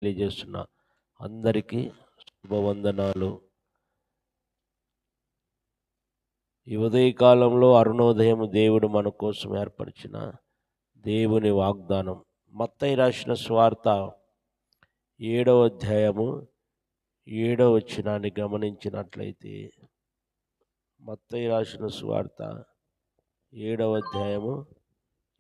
తెలియజేస్తున్నా. అందరికీ శుభవందనాలు. ఈ ఉదయకాలంలో అరుణోదయం దేవుడు మన కోసం ఏర్పరిచిన దేవుని వాగ్దానం. మత్తయి రాసిన సువార్త 7వ అధ్యాయము 7వ వచనాన్ని గమనించినట్లయితే, మత్తయి రాసిన సువార్త 7వ అధ్యాయము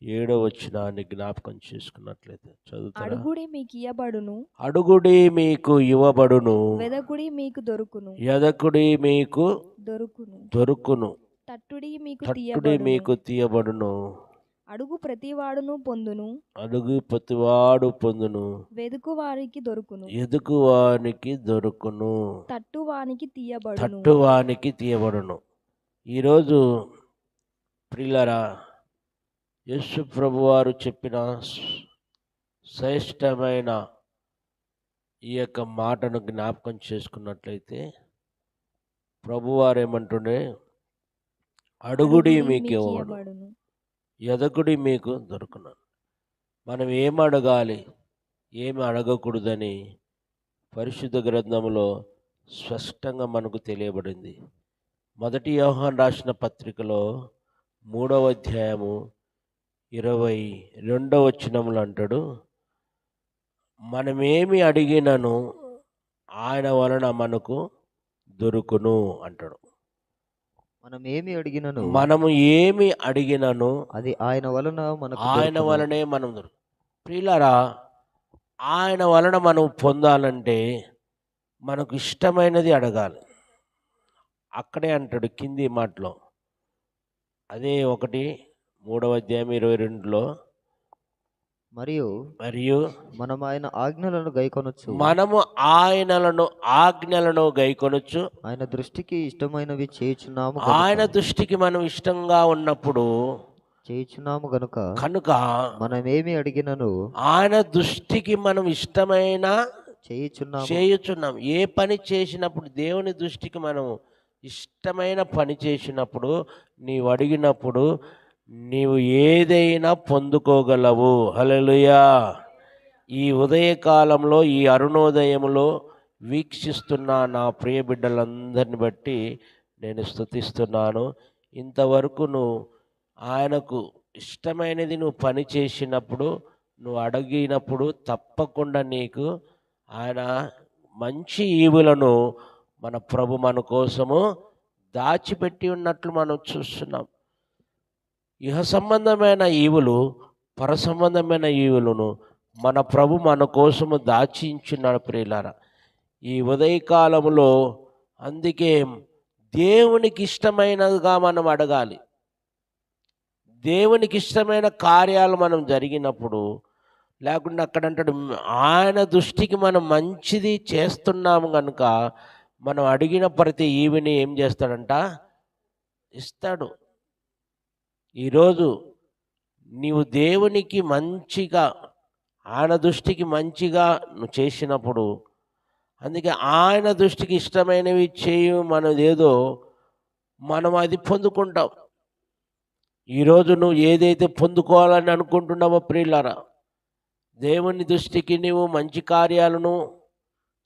7వ వచనాన్ని జ్ఞాపకం చేసుకున్నట్లయితే చదువుతారా? అడుగుడి మీకు ఇయ్యబడును, అడుగుడి మీకు ఇవ్వబడును, వెదకుడి మీకు దొరుకును, ఎదకుడి మీకు దొరుకును, తట్టుడి మీకు తట్టుడి మీకు తీయబడును. అడుగు ప్రతివాడును పొందును, అడుగు ప్రతివాడు పొందును, వెదుకు వారికి దొరుకును, ఎదుకువానికి దొరుకును, తట్టువానికి తీయబడును. తట్టువానికి తీయబడును. ఈరోజు ప్రియులారా, యేసు ప్రభువారు చెప్పిన శ్రేష్టమైన ఈ యొక్క మాటను జ్ఞాపకం చేసుకున్నట్లయితే, ప్రభువారు ఏమంటుండే, అడుగుడి మీకు ఇవ్వబడును, ఎదకుడి మీకు దొరుకును. మనం ఏం అడగాలి, ఏమి అడగకూడదని పరిశుద్ధ గ్రంథంలో స్పష్టంగా మనకు తెలియబడింది. మొదటి యోహాను రాసిన పత్రికలో 3వ అధ్యాయము 22వ వచనములు అంటాడు, మనమేమి అడిగినను ఆయన వలన మనకు దొరుకును అంటాడు. మనము ఏమి అడిగినను అది ఆయన వలన మనకు ఆయన వలనే మనం ప్రియులారా, ఆయన వలన మనం పొందాలంటే మనకు ఇష్టమైనది అడగాలి. అక్కడే అంటాడు కింది మాటలో, అదే 3వ అధ్యాయం 22లో, మరియు మనము ఆయన ఆజ్ఞలను గైకొనొచ్చు, ఆజ్ఞలను గైకొనొచ్చు, ఆయన దృష్టికి ఇష్టమైనవి చేయుచున్నాము, ఆయన దృష్టికి మనం ఇష్టంగా ఉన్నప్పుడు చేయుచున్నాము కనుక మనమేమి అడిగినను ఆయన దృష్టికి మనం ఇష్టమైన చేయుచున్నాం. ఏ పని చేసినప్పుడు దేవుని దృష్టికి మనం ఇష్టమైన పని చేసినప్పుడు, నీవు అడిగినప్పుడు నీవు ఏదైనా పొందుకోగలవు. హల్లెలూయా. ఈ ఉదయకాలంలో, ఈ అరుణోదయంలో వీక్షిస్తున్న నా ప్రియ బిడ్డలందరిని బట్టి నేను స్తుతిస్తున్నాను. ఇంతవరకు నువ్వు ఆయనకు ఇష్టమైనది నువ్వు పని చేసినప్పుడు, నువ్వు అడిగినప్పుడు తప్పకుండా నీకు ఆయన మంచి ఈవులను మన ప్రభు మన కోసము దాచిపెట్టి ఉన్నట్లు మనం చూస్తున్నాం. ఇహ సంబంధమైన ఈవులు, పర సంబంధమైన ఈవులను మన ప్రభు మన కోసము దాచించున్నాడు. ప్రియులారా, ఈ ఉదయకాలంలో అందుకే దేవునికి ఇష్టమైనదిగా మనం అడగాలి. దేవునికి ఇష్టమైన కార్యాలు మనం జరిగినప్పుడు, లేకుండా అక్కడ అంటాడు ఆయన దృష్టికి మనం మంచిది చేస్తున్నాము కనుక మనం అడిగిన ప్రతి ఈవిని ఏం చేస్తాడంట, ఇస్తాడు. ఈరోజు నీవు దేవునికి మంచిగా, ఆయన దృష్టికి మంచిగా నువ్వు చేసినప్పుడు, అందుకే ఆయన దృష్టికి ఇష్టమైనవి చేయు మనదేదో మనం అది పొందుకుంటాం. ఈరోజు నువ్వు ఏదైతే పొందుకోవాలని అనుకుంటున్నావో ప్రియులారా, దేవుని దృష్టికి నీవు మంచి కార్యాలను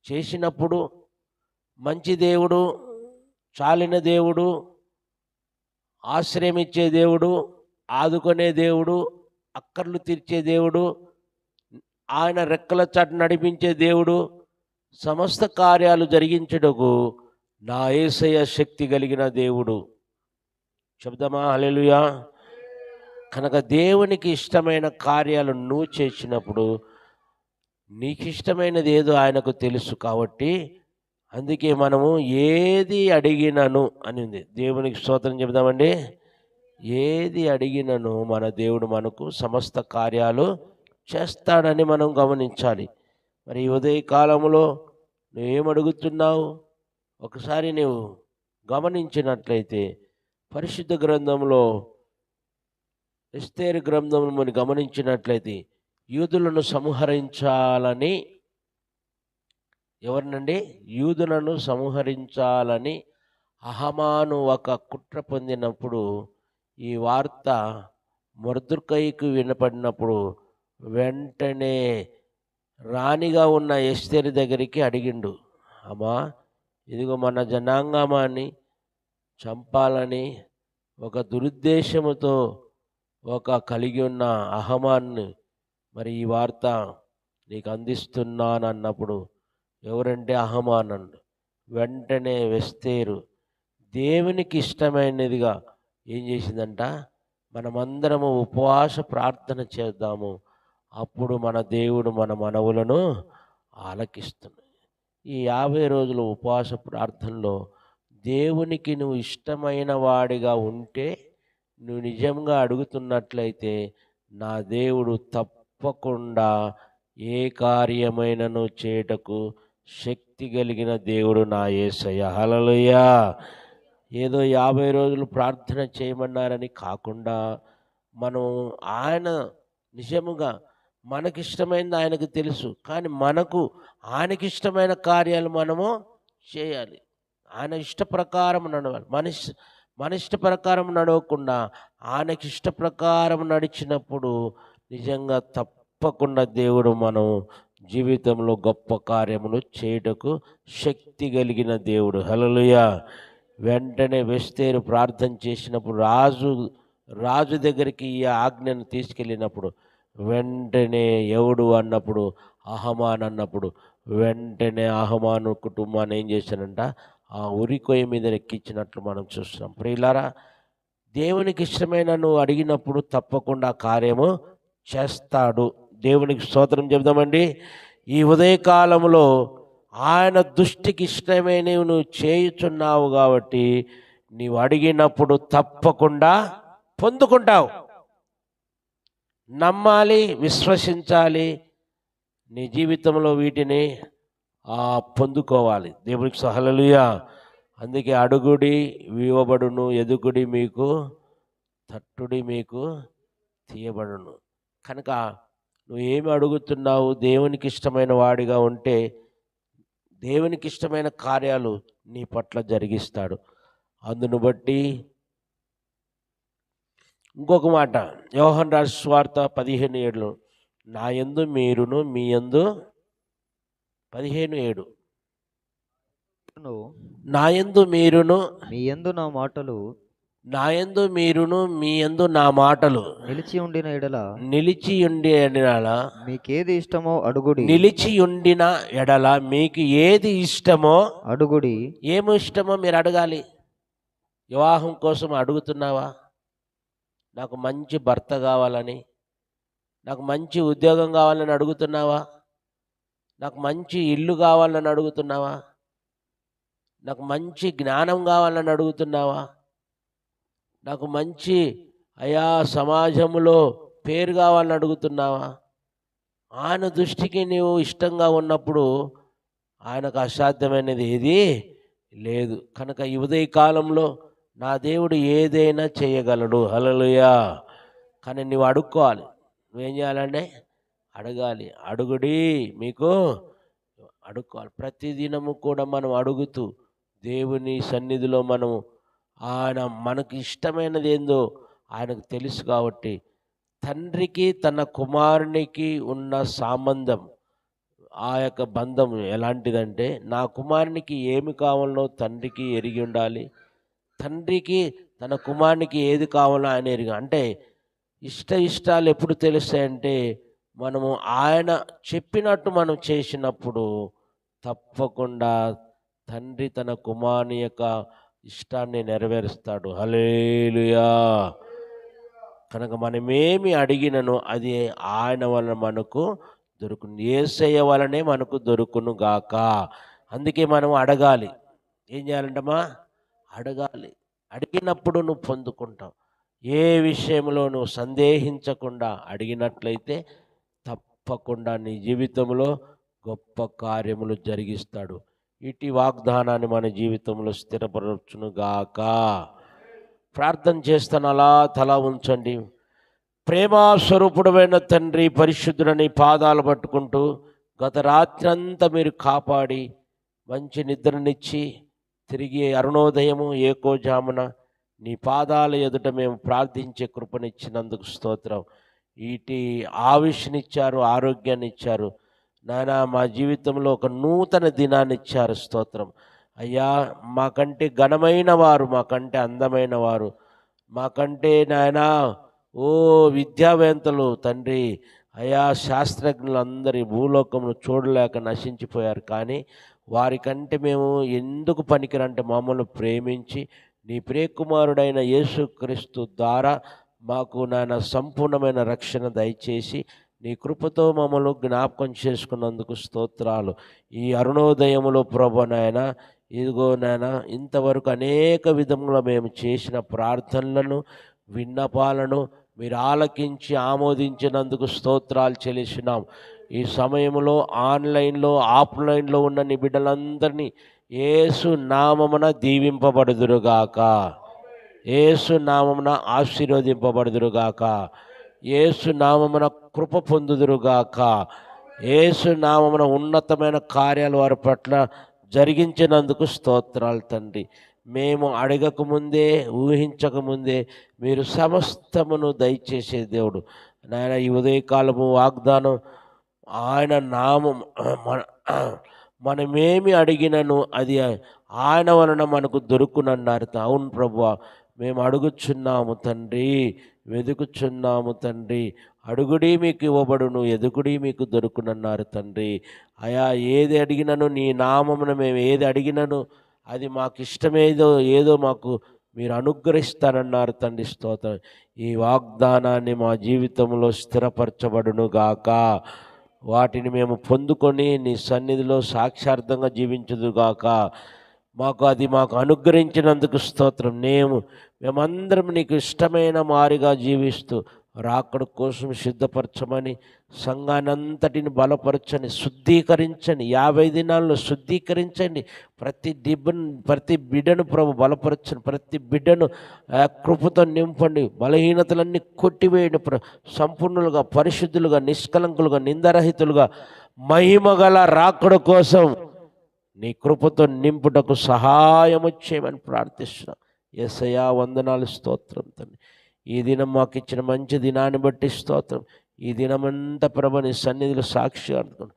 చేసినప్పుడు, మంచి దేవుడు, చాలిన దేవుడు, ఆశ్రయమిచ్చే దేవుడు, ఆదుకునే దేవుడు, అక్కర్లు తీర్చే దేవుడు, ఆయన రెక్కల చాటు నడిపించే దేవుడు, సమస్త కార్యాలు జరిగించుటకు నా యేసయ్య శక్తి కలిగిన దేవుడు. చెప్దామా హల్లెలూయా. కనుక దేవునికి ఇష్టమైన కార్యాలు నువ్వు చేసినప్పుడు నీకు ఇష్టమైనది ఏదో ఆయనకు తెలుసు. కాబట్టి అందుకే మనము ఏది అడిగినను అని ఉంది. దేవునికి స్తోత్రం చెబుదామండి. ఏది అడిగినను మన దేవుడు మనకు సమస్త కార్యాలు చేస్తాడని మనం గమనించాలి. మరి ఈ ఉదయకాలంలో నువ్వేమడుగుతున్నావు ఒకసారి నువ్వు గమనించినట్లయితే, పరిశుద్ధ గ్రంథంలో ఎస్తేరు గ్రంథం మనం గమనించినట్లయితే, యూదులను సంహరించాలని, ఎవరినండి, యూదులను సంహరించాలని హమాను ఒక కుట్ర పొందినప్పుడు, ఈ వార్త మొర్దెకైకు వినపడినప్పుడు వెంటనే రాణిగా ఉన్న ఎస్తేరు దగ్గరికి అడిగిండు, అమ్మా ఇదిగో మన జనాంగమాన్ని చంపాలని ఒక దురుద్దేశముతో కలిగి ఉన్న అహమాన్ని మరి ఈ వార్త నీకు అందిస్తున్నానన్నప్పుడు, ఎవరంటే అహమానండు. వెంటనే ఎస్తేరు దేవునికి ఇష్టమైనదిగా ఏం చేసిందంట, మనమందరము ఉపవాస ప్రార్థన చేద్దాము, అప్పుడు మన దేవుడు మన మనవులను ఆలకిస్తున్నాడు. ఈ 50 రోజుల ఉపవాస ప్రార్థనలో దేవునికి నువ్వు ఇష్టమైన వాడిగా ఉంటే, నువ్వు నిజంగా అడుగుతున్నట్లయితే, నా దేవుడు తప్పకుండా ఏ కార్యమైనను చేయుటకు శక్తి కలిగిన దేవుడు నా యేసయ్య. హల్లెలూయా. ఏదో 50 రోజులు ప్రార్థన చేయమన్నారని కాకుండా, మనం ఆయన నిజముగా మనకిష్టమైనది ఆయనకు తెలుసు, కానీ ఆయనకి ఇష్టమైన కార్యాలు మనము చేయాలి. ఆయన ఇష్ట ప్రకారం నడవాలి. మన ఇష్ట ప్రకారం నడవకుండా ఆయనకి ఇష్ట ప్రకారం నడిచినప్పుడు నిజంగా తప్పకుండా దేవుడు మనం జీవితంలో గొప్ప కార్యములు చేయుటకు శక్తి కలిగిన దేవుడు. హల్లెలూయా. వెంటనే ఎస్తేరు ప్రార్థన చేసినప్పుడు రాజు దగ్గరికి ఈ ఆజ్ఞను తీసుకెళ్ళినప్పుడు, వెంటనే ఎవడు అన్నప్పుడు అహమాన్ అన్నప్పుడు, వెంటనే అహమాను కుటుంబాన్ని ఏం చేశానంట, ఆ ఉరికొయ్య మీద ఎక్కించినట్లు మనం చూస్తున్నాం. ప్రియులారా, దేవునికి ఇష్టమైన నువ్వు అడిగినప్పుడు తప్పకుండా కార్యము చేస్తాడు. దేవునికి స్తోత్రం చెబుదామండి. ఈ ఉదయకాలంలో ఆయన దృష్టికి ఇష్టమైనవి నువ్వు చేయుచున్నావు కాబట్టి, నీవు అడిగినప్పుడు తప్పకుండా పొందుకుంటావు. నమ్మాలి, విశ్వసించాలి, నీ జీవితంలో వీటిని పొందుకోవాలి. దేవునికి హల్లెలూయా. అందుకే అడుగుడి ఇవ్వబడును, ఎదుగుడి మీకు తట్టుడి మీకు తీయబడును. కనుక నువ్వు ఏమి అడుగుతున్నావు, దేవునికి ఇష్టమైన వాడిగా ఉంటే దేవునికి ఇష్టమైన కార్యాలు నీ పట్ల జరిగిస్తాడు. అందును బట్టి ఇంకొక మాట, యోహాను రాసిన సువార్త 15:7, నా యందు మీరును మీ యందు 15:7, నా యందు మీరును మీ యందు నా మాటలు నా యందు మీరును మీ యందు నా మాటలు నిలిచి ఉండిన ఎడల మీకేది ఇష్టమో అడుగుడి. నిలిచి ఉండిన ఎడల మీకు ఏది ఇష్టమో అడుగుడి. ఏమి ఇష్టమో మీరు అడగాలి. వివాహం కోసం అడుగుతున్నావా? నాకు మంచి భర్త కావాలని, నాకు మంచి ఉద్యోగం కావాలని అడుగుతున్నావా? నాకు మంచి ఇల్లు కావాలని అడుగుతున్నావా? నాకు మంచి జ్ఞానం కావాలని అడుగుతున్నావా? నాకు మంచి సమాజంలో పేరు కావాలని అడుగుతున్నావా? ఆయన దృష్టికి నీవు ఇష్టంగా ఉన్నప్పుడు ఆయనకు అసాధ్యమైనది ఏది లేదు. కనుక ఈ ఉదయకాలంలో నా దేవుడు ఏదైనా చేయగలడు. హల్లెలూయా. కానీ నువ్వు అడుక్కోవాలి. నువ్వేం చేయాలంటే అడగాలి. అడుగుడి మీకు అడుక్కోవాలి. ప్రతిదినము కూడా మనం అడుగుతూ దేవుని సన్నిధిలో మనము మనకు ఇష్టమైనది ఏందో ఆయనకు తెలుసు కాబట్టి, తండ్రికి తన కుమారునికి ఉన్న సంబంధం, ఆ యొక్క బంధం ఎలాంటిదంటే, నా కుమారునికి ఏమి కావాలనో తండ్రికి ఎరిగి ఉండాలి, తండ్రికి తన కుమారునికి ఏది కావాలో ఆయన ఎరిగి. అంటే ఇష్టాలు ఎప్పుడు తెలుస్తాయంటే, మనము ఆయన చెప్పినట్టు మనం చేసినప్పుడు తప్పకుండా తండ్రి తన కుమారుని యొక్క ఇష్టాన్ని నెరవేరుస్తాడు. హల్లెలూయా. కనుక మనమేమి అడిగినను అది ఆయన వలన మనకు దొరుకును. యేసయ్య వలనే మనకు దొరుకును గాక. అందుకే మనం అడగాలి. ఏం చేయాలంటమ్మా? అడగాలి. అడిగినప్పుడు నువ్వు పొందుకుంటావు. ఏ విషయంలో నువ్వు సందేహించకుండా అడిగినట్లయితే తప్పకుండా నీ జీవితంలో గొప్ప కార్యములు జరిగిస్తాడు. ఇటు వాగ్దానాన్ని మన జీవితంలో స్థిరపరచును గాక. ప్రార్థన చేస్తాను. అలా తల ఉంచండి. ప్రేమా స్వరూపుడమైన తండ్రి, పరిశుద్ధుడని పాదాలు పట్టుకుంటూ, గత రాత్రి అంతా మీరు కాపాడి మంచి నిద్రనిచ్చి తిరిగి అరుణోదయము ఏకోజామున నీ పాదాల ఎదుట మేము ప్రార్థించే కృపనిచ్చినందుకు స్తోత్రం. ఇటు ఆయుష్నిచ్చారు, ఆరోగ్యాన్ని ఇచ్చారు. నాయన మా జీవితంలో ఒక నూతన దినాన్ని ఇచ్చారు. స్తోత్రం అయ్యా. మాకంటే ఘనమైన వారు, మాకంటే అందమైన వారు, మాకంటే నాయన ఓ విద్యావేత్తలు తండ్రి అయా శాస్త్రజ్ఞులు అందరి భూలోకమును చూడలేక నశించిపోయారు. కానీ వారికంటే మేము ఎందుకు పనికిరంటే మమ్మల్ని ప్రేమించి నీ ప్రియకుమారుడైన యేసుక్రీస్తు ద్వారా మాకు నాయన సంపూర్ణమైన రక్షణ దయచేసి నీ కృపతో మమ్మల్ని జ్ఞాపకం చేసుకున్నందుకు స్తోత్రాలు. ఈ అరుణోదయములో ప్రభు నాయన ఇదిగో నాయన ఇంతవరకు అనేక విధములుగా మేము చేసిన ప్రార్థనలను విన్నపాలను మీరు ఆలకించి ఆమోదించినందుకు స్తోత్రాలు చెల్లిస్తున్నాం. ఈ సమయంలో ఆన్లైన్లో ఆఫ్లైన్లో ఉన్న నీ బిడ్డలందరినీ యేసు నామమున దీవింపబడుదురుగాక, యేసు నామమున ఆశీర్వదింపబడుదురుగాక, యేసు నామమున కృప పొందుదురుగాక, యేసు నామమున ఉన్నతమైన కార్యాలు వారి పట్ల జరిగించినందుకు స్తోత్రాలు తండ్రి. మేము అడగకముందే ఊహించకముందే మీరు సమస్తమును దయచేసే దేవుడు నాయన. ఈ ఉదయకాలము వాగ్దానం ఆయన నామం మనమేమి అడిగినను అది ఆయన వలన మనకు దొరుకునన్నారు. అవును ప్రభువా, మేము అడుగుచున్నాము తండ్రి, వెతుకుచున్నాము తండ్రి. అడుగుడి మీకు ఇవ్వబడును, ఎదుగుడి మీకు దొరుకునన్నారు తండ్రి. అయా ఏది అడిగినను నీ నామమున మేము ఏది అడిగినను అది మాకు ఇష్టమేదో ఏదో మాకు మీరు అనుగ్రహిస్తారన్నారు తండ్రి. స్తోత్రం. ఈ వాగ్దానాన్ని మా జీవితంలో స్థిరపరచబడును గాక. వాటిని మేము పొందుకొని నీ సన్నిధిలో సాక్షార్థంగా జీవించుదుగాక. మాకు అనుగ్రహించినందుకు స్తోత్రం. మేమందరం నీకు ఇష్టమైన మారిగా జీవిస్తూ రాకడ కోసం సిద్ధపరచమని, సంఘానంతటిని బలపరచని, శుద్ధీకరించండి. 50 దినాల్లో శుద్ధీకరించండి. ప్రతి బిడ్డను ప్రభు బలపరచండి. ప్రతి బిడ్డను కృపతో నింపండి. బలహీనతలన్నీ కొట్టివేయండి. సంపూర్ణులుగా, పరిశుద్ధులుగా, నిష్కలంకులుగా, నిందరహితులుగా మహిమగల రాకడ కోసం నీ కృపతో నింపుటకు సహాయము చేయమని ప్రార్థిస్తున్నాం. యేసయ్యా వందనాలు, స్తోత్రం తండ్రి. ఈ దినం మాకు ఇచ్చిన మంచి దినాన్ని బట్టి స్తోత్రం. ఈ దినమంతా ప్రభు నీ సన్నిధిలో సాక్షి అనుకున్నాను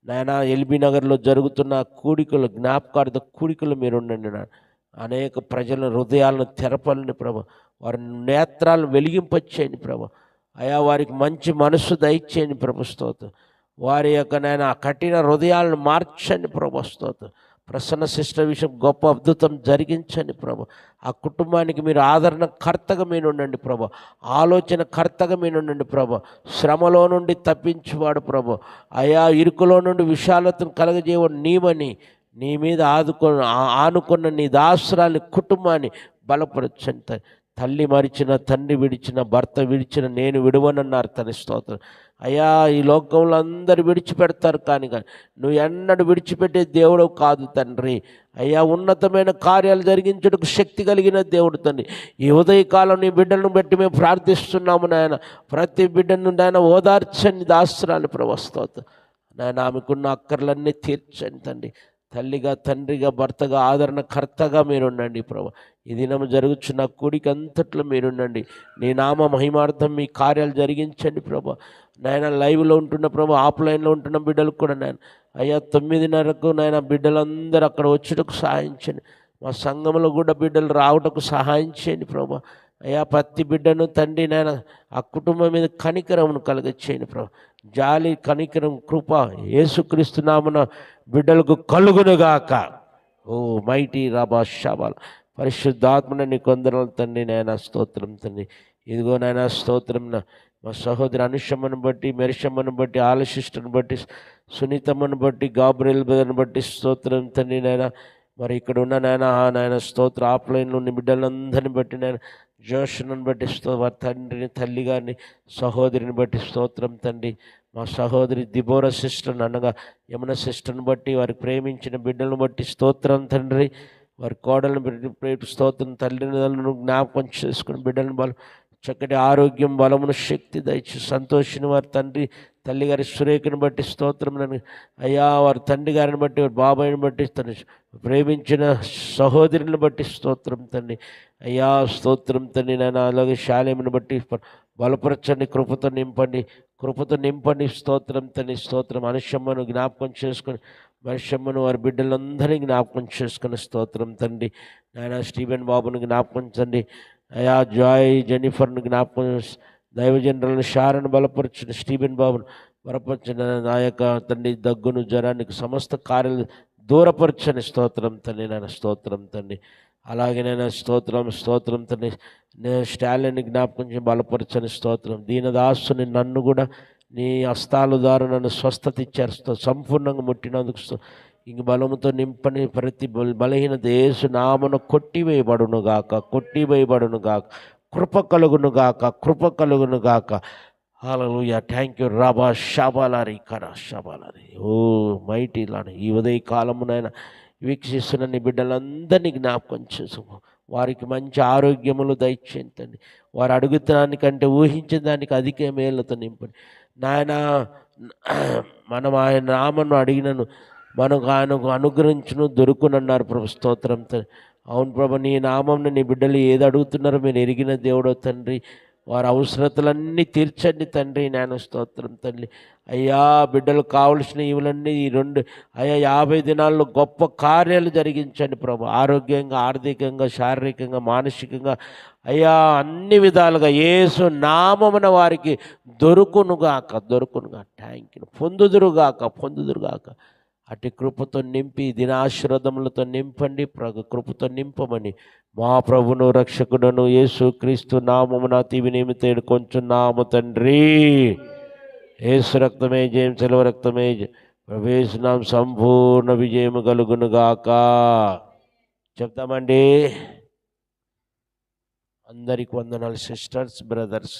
నాయన. ఎల్బీ నగర్లో జరుగుతున్న కూడికలు, జ్ఞాపకార్థ కూడికలు మీరు ఉండండి నాన్న. అనేక ప్రజల హృదయాలను తెరపలని ప్రభు, వారి నేత్రాలను వెలిగింపచేయండి ప్రభు. అయా వారికి మంచి మనస్సు దయచేయండి ప్రభు. స్తోత్రం. వారి యొక్క నాయన కఠిన హృదయాలను మార్చండి ప్రభు. స్తోత్రం. ప్రసన్న సిస్టర్ విషయం గొప్ప అద్భుతం జరిగించండి ప్రభు. ఆ కుటుంబానికి మీరు ఆదరణ కర్తగా మీరు ఉండండి ప్రభు. ఆలోచన కర్తగా మీరు ఉండండి ప్రభు. శ్రమలో నుండి తప్పించువాడు ప్రభు. అయా ఇరుకులో నుండి విశాలతను కలగజేవాడు నీవని, నీ మీద ఆనుకున్న నీ దాసురాలి కుటుంబాన్ని బలపరచండి. తల్లి మరిచిన, తండ్రి విడిచిన, భర్త విడిచిన నేను విడువనన్నారు తన. స్తోత్రం. అయ్యా ఈ లోకంలో అందరూ విడిచిపెడతారు, కానీ నువ్వు ఎన్నడూ విడిచిపెట్టే దేవుడు కాదు తండ్రి. అయ్యా ఉన్నతమైన కార్యాలు జరిగించుటకు శక్తి కలిగిన దేవుడు తండ్రి. ఈ ఉదయకాలం నీ బిడ్డలను బట్టి మేము ప్రార్థిస్తున్నాము నాయన. ప్రతి బిడ్డను నాయన ఓదార్చండి దాస్త్రాన్ని ప్రవస్తోత నాయన. ఆమెకున్న అక్కర్లన్నీ తీర్చండి తండ్రి. తల్లిగా, తండ్రిగా, భర్తగా, ఆదరణకర్తగా మీరుండండి ప్రభు. ఈ దినం జరుగుతున్న కూడిక అంతట్లో మీరుండండి. నీ నామ మహిమార్థం మీ కార్యాలు జరిగించండి ప్రభు. నాయన లైవ్లో ఉంటున్న ప్రభు, ఆఫ్లైన్లో ఉంటున్న బిడ్డలకు కూడా నాయన అయ్యా 9:30కు నాయన బిడ్డలందరూ అక్కడ వచ్చుటకు సహాయం చేయండి. మా సంఘంలో కూడా బిడ్డలు రావటకు సహాయం చేయండి ప్రభు. అయ్యా ప్రతి బిడ్డను తండ్రి నాయన ఆ కుటుంబం మీద కనికరమును కలుగచేయండి ప్రభు. జాలి, కనికరం, కృప యేసుక్రీస్తు నామమున బిడ్డలకు కలుగునుగాక. ఓ మైటీ రాబా షాబాల్ పరిశుద్ధాత్మని నీ కొందనాలు తండ్రి నాయన. స్తోత్రం తండ్రి. ఇదిగో నాయన స్తోత్రం. మా సహోదరి అనుషమ్మను బట్టి, మెరిషమ్మను బట్టి, ఆలశిష్టను బట్టి, సునీతమ్మను బట్టి, గాబ్రియల్ బ్రదర్ని బట్టి స్తోత్రం తండ్రి నాయన. మరి ఇక్కడ ఉన్న నాయన స్తోత్ర ఆఫ్లైన్లో ఉన్న బిడ్డలందరిని బట్టి నాయన, జోషను బట్టి వారి తండ్రిని, తల్లి గారిని, సహోదరిని బట్టి స్తోత్రం తండ్రి. మా సహోదరి దిబోర సిస్టర్ని అనగా యమున సిస్టర్ని బట్టి, వారికి ప్రేమించిన బిడ్డలను బట్టి స్తోత్రం తండ్రి. వారి కోడలను బట్టి స్తోత్రం. తల్లిదండ్రులను జ్ఞాపకం చేసుకుని బిడ్డలను బలం చక్కటి ఆరోగ్యం, బలమును, శక్తి దయచి సంతోషిని వారి తండ్రి, తల్లిగారి సురేఖను బట్టి స్తోత్రం. అయ్యా వారి తండ్రి గారిని బట్టి, వారి బాబాయిని బట్టి, తను ప్రేమించిన సహోదరుని బట్టి స్తోత్రం తండ్రి. అయ్యా స్తోత్రం తండ్రి నాయన. అలాగే శాలేముని బట్టి బలపరచండి, కృపతో నింపండి, కృపతో నింపండి. స్తోత్రం తండ్రి, స్తోత్రం. అనుషమ్మను జ్ఞాపకం చేసుకొని, మనుషమ్మను వారి బిడ్డలందరినీ జ్ఞాపకం చేసుకుని స్తోత్రం తండ్రి. నాయన స్టీవెన్ బాబును జ్ఞాపకించండి అయా. జాయ్ జెనిఫర్ను జ్ఞాపకం, దైవజనరల్ని షారను బలపరచిన, స్టీవెన్ బాబును బలపరచిన నా యొక్క తండ్రి దగ్గును జ్వరానికి సమస్త కార్యాలు దూరపరచని స్తోత్రం తండ్రి. నాయన స్తోత్రం తండ్రి. అలాగే నేను స్తోత్రం స్తోత్రం తండ్రి. నేను స్టాలిన్ని జ్ఞాపకం బలపరచని స్తోత్రం. దీనదాసుని నన్ను కూడా నీ హస్తాల ద్వారా నన్ను స్వస్థత ఇచ్చారు, సంపూర్ణంగా ముట్టినందుకు ఇంక బలముతో నింపని ప్రతి బలహీనత యేసు నామమున కొట్టివేయబడునుగాక, కొట్టివేయబడునుగాక. కృప కలుగునుగాక, కృప కలుగునుగాక. హల్లెలూయా. థ్యాంక్ యూ రాబా షాబాలారి కరా షాబాలారి. ఓ మైటీ లాడ్. ఈ ఉదయ కాలమునైనా వీక్షిస్తున్న నీ బిడ్డలందరినీ జ్ఞాపకం చేసుకో. వారికి మంచి ఆరోగ్యములు దయచేయండి. వారు అడుగుతానికంటే ఊహించిన దానికి అధిక మేలుతో నింపండి నాయన. మనం ఆయన నామను అడిగినను మనకు ఆయనకు అనుగ్రహించును దొరుకునన్నారు ప్రభు. స్తోత్రం తండ్రి. అవును ప్రభు, నీ నామంను నీ బిడ్డలు ఏది అడుగుతున్నారో మీరు ఎరిగిన దేవుడో తండ్రి. వారి అవసరతలన్నీ తీర్చండి తండ్రి. నేను స్తోత్రం తండ్రి. అయ్యా బిడ్డలు కావలసిన ఇవులన్నీ ఈ 50 దినాల్లో గొప్ప కార్యాలు జరిగించండి ప్రభు. ఆరోగ్యంగా, ఆర్థికంగా, శారీరకంగా, మానసికంగా అయ్యా అన్ని విధాలుగా యేసు నామమున వారికి దొరుకునుగాక. Thank you. పొందుదురుగాక. అటు కృపతో నింపి దినాశీర్వాదములతో నింపండి. కృపతో నింపమని మా ప్రభును రక్షకుడను యేసు క్రీస్తు నామమున అతి నిమిత్తేడు కొంచున్నాము తండ్రి. యేసు రక్తమే జయం, సెలవు రక్తమే ప్రవేశనాం సంపూర్ణ విజయము కలుగునుగాక. చెప్తామండి. అందరికి వందనాలు సిస్టర్స్, బ్రదర్స్.